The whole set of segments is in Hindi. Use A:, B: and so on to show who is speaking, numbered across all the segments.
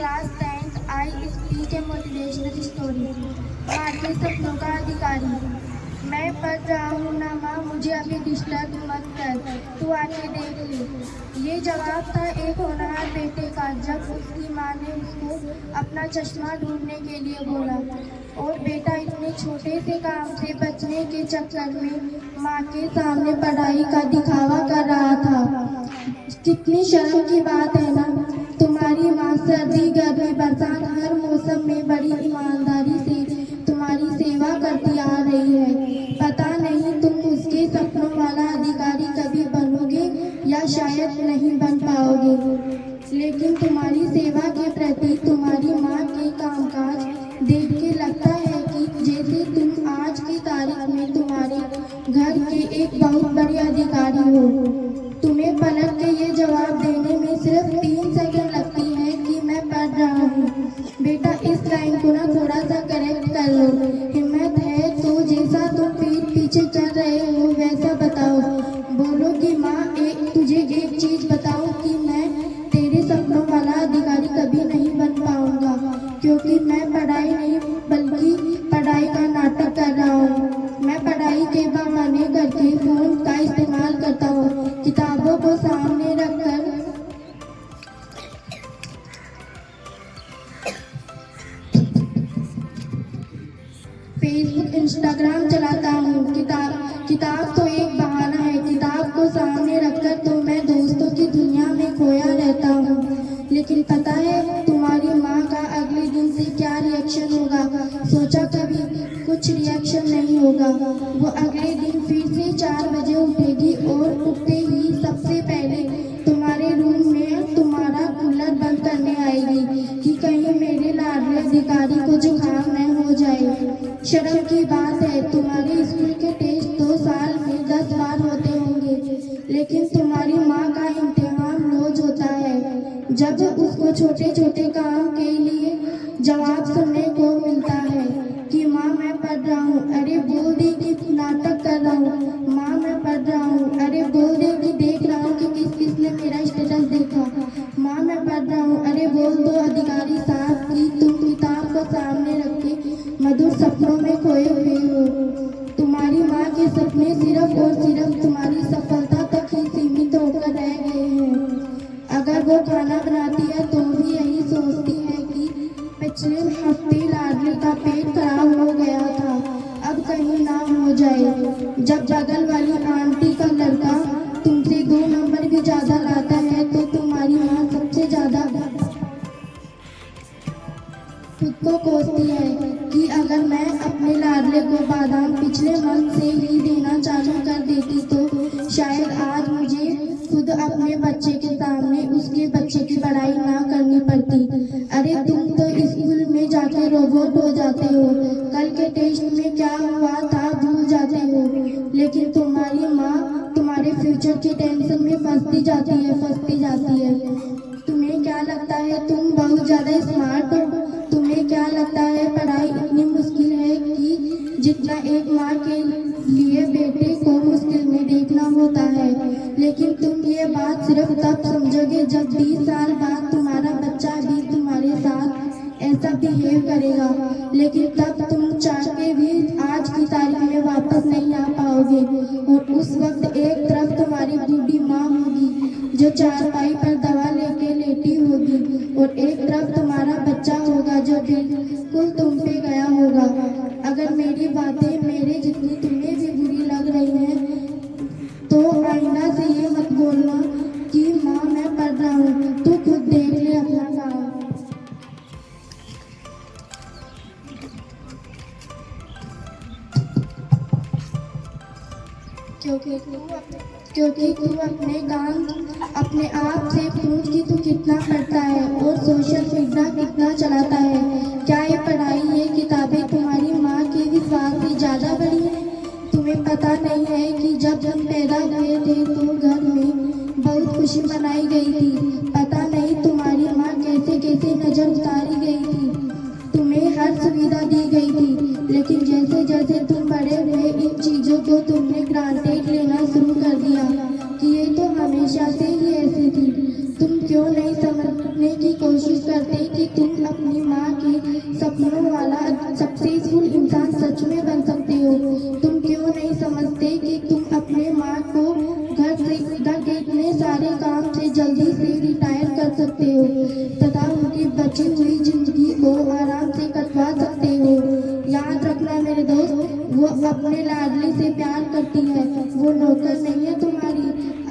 A: Class 10th, I speak a motivational story. माँ के सपनों का अधिकारी। मैं पढ़ रहा हूँ ना माँ, मुझे अभी डिस्टर्ब मत कर, तू आके देख ले। ये जवाब था एक होनहार बेटे का जब उसकी माँ ने उसको अपना चश्मा ढूंढने के लिए बोला। और बेटा इतने छोटे से काम से बचने के चक्कर में माँ के सामने पढ़ाई का दिखावा कर रहा था। कितनी शर्म की बात है ना। तुम्हारी माँ सर्दी गर्मी बरसात हर मौसम में बड़ी ईमानदारी से तुम्हारी सेवा करती आ रही है। पता नहीं तुम उसके सपनों वाला अधिकारी कभी बनोगे या शायद नहीं बन पाओगे, लेकिन तुम्हारी सेवा के प्रति तुम्हारी माँ के कामकाज देख के लगता है कि जैसे तुम आज की तारीख में तुम्हारे घर के एक बहुत बड़े अधिकारी हो। तुम्हें पलट के ये जवाब देने में सिर्फ 3 सेकंड लगती है कि मैं पढ़ रहा हूँ। बेटा इस लाइन को ना थोड़ा सा करेक्ट कर लो। हिम्मत है तो जैसा तुम पीठ पीछे चल रहे हो वैसा बताओ। बोलो कि माँ तुझे एक चीज बताऊं कि मैं तेरे सपनों वाला अधिकारी कभी नहीं बन पाऊंगा, क्योंकि मैं पढ़ाई नहीं बल्कि पढ़ाई का नाटक कर रहा हूँ। मैं पढ़ाई के बहाने करके फोन का इस्तेमाल करता हूँ, किताबों को सामने रखकर फेसबुक इंस्टाग्राम चलाता हूँ। किताब तो एक बहाना है। किताब को सामने रखकर तो मैं दोस्तों की दुनिया में खोया रहता हूँ। लेकिन पता है तुम्हारी माँ का अगले दिन से क्या रिएक्शन होगा? सोचा कभी? कुछ रिएक्शन नहीं होगा। वो अगले दिन फिर से 4 बजे उठेगी और उठते ही सबसे पहले तुम्हारे रूम में तुम्हारा कूलर बंद करने आएगी कि कहीं मेरे लाडले अधिकारी को जुकाम न हो जाए। शर्म की बात है, तुम्हारे स्कूल के टेस्ट 2 साल में 10 बार होते होंगे, लेकिन तुम्हारी माँ का इम्तिहान रोज होता है। जब उसको छोटे छोटे काम के लिए जवाब सुनने को मिलता है कि माँ मैं पढ़ रहा हूँ, अरे बोल दे कि नाटक कर रहा हूँ। माँ मैं पढ़ रहा हूँ, अरे बोल दे कि देख रहा हूँ कि किस किस ने मेरा स्टेटस देखा। माँ मैं पढ़ रहा हूँ, अरे बोल दो अधिकारी साहब कि तुम किताब को सामने रख के मधुर सपनों में खोए हुए हो। तुम्हारी माँ के सपने सिर्फ और सिर्फ तुम्हारी सफलता तक ही सीमित होकर रह गए हैं। अगर वो खाना बनाती है तो भी यही सोचती है कि पिछले हफ्ते लाडली का पेट खराब हो गया था, अब कहीं ना हो जाए। जब बगल वाली आंटी का लड़का तुमसे 2 नंबर भी ज्यादा लाता है तो तुम्हारी माँ सबसे ज्यादा खुद को कोसती है कि अगर मैं अपने लाडले को बादाम पिछले मंथ से ही देना चालू कर देती तो शायद आज मुझे खुद अपने बच्चे के सामने उसके बच्चे की पढ़ाई ना करनी पड़ती। अरे तुम तो स्कूल में जाके रोबोट हो जाते हो, कल के टेस्ट में क्या हुआ था भूल जाते हो, लेकिन तुम्हारी माँ तुम्हारे फ्यूचर की टेंशन में फंसती जाती है। तुम्हें क्या लगता है तुम बहुत ज्यादा स्मार्ट हो? तुम्हें क्या लगता है पढ़ाई इतनी मुश्किल है कि जितना एक माँ के लिए बेटे को मुश्किल में देखना होता है? लेकिन तुम ये बात सिर्फ तब समझोगे जब 20 साल बाद तुम्हारा बच्चा भी तुम्हारे साथ ऐसा बिहेव करेगा, लेकिन तब तुम चाह के भी आज की तारीख में वापस नहीं आ पाओगे। और उस वक्त एक तरफ तुम्हारी बूढ़ी माँ होगी जो चारपाई पर दवा लेके लेटी होगी और एक तरफ तुम्हारा बच्चा होगा जो बिल्कुल तुम पे गया होगा। अगर मेरी बातें मेरे जितनी तुम्हें भी बुरी लग रही हैं तो आईना से ये मत बोलना कि माँ मैं पढ़ रहा हूँ, तू खुद देख ले अपना काम। क्योंकि तू अपने काम अपने आप से पूछ कि तू कितना पढ़ता है और सोशल मीडिया कितना चलाता है। क्या ये पढ़ाई ये किताबें तुम्हारी माँ के विश्वास से ज्यादा बड़ी है? तुम्हें पता नहीं है कि जब हम पैदा हुए थे तो घर में बहुत खुशी मनाई गई थी। पता नहीं तुम्हारी माँ कैसे कैसे नजर उतारी गई थी, तुम्हें हर सुविधा दी गई थी, लेकिन जैसे जैसे तुम बड़े हुए इन चीजों को तुमने ग्रांटेड लेना शुरू कर दिया कि ये तो हमेशा से ही ऐसी थी। तुम क्यों नहीं समझने की कोशिश करते कि तुम अपनी माँ के सपनों वाला सक्सेसफुल इंसान सच में बन सकते हो। तुम क्यों नहीं समझते कि तुम अपने माँ को घर के इतने सारे काम से जल्दी से रिटायर कर सकते हो तथा उनकी बची हुई जिंदगी को आराम से कटवा सकते हो। याद रखना मेरे दोस्त, वो अपने लाडली से प्यार करती है, वो नौकर नहीं है तुम्हारी।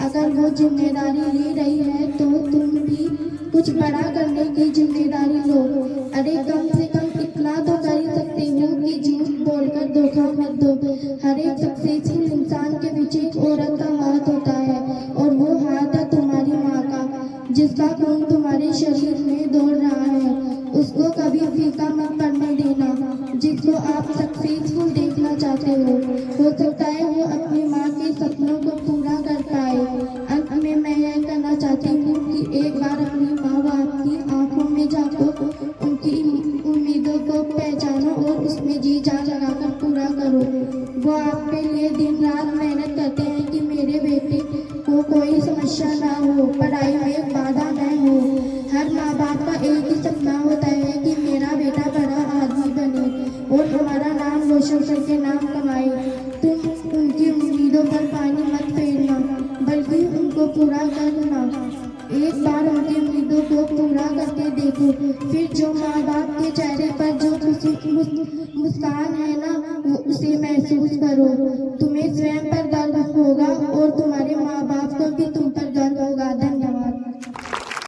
A: अगर वो जिम्मेदारी ले रही है तो तुम भी कुछ बड़ा करने की जिम्मेदारी लो। अरे कम से कम इतना तो कर ही सकते हो कि झूठ बोलकर धोखा मत दो। हर एक सक्सेसफुल इंसान के पीछे एक औरत का हाथ होता है और वो हाथ है तुम्हारी माँ का, जिसका खून तुम्हारे शरीर में दौड़ रहा है। उसको कभी फीका मत पड़ने देना। जिसको आप सक्सेसफुल देखना चाहते हो सकता है वो अपनी माँ के सपनों को पूरा कर पाए। अंत में मैं यह कहना चाहती हूँ कि एक बार अपनी माँ बाप की आंखों में झांको, उनकी उम्मीदों को पहचानो और उसमें जी जान लगाकर पूरा करो। वो आपके लिए दिन रात मेहनत करते हैं कि मेरे बेटे को कोई समस्या ना हो, पढ़ाई में बाधा न हो। हर माँ बाप का एक ही सपना होता है कि मेरा बेटा बड़ा आदमी बने और हमारा नाम रोशन करके नाम कमाए। तुम उनकी उम्मीदों पर पानी मत फेरना, बल्कि उनको पूरा करना। एक बार उनकी उम्मीदों को पूरा करके देखो, फिर जो माँ बाप के चेहरे पर जो खुशी की मुस्कान है ना, वो उसे महसूस करो। तुम्हें स्वयं पर गर्व होगा और तुम्हारे माँ बाप को भी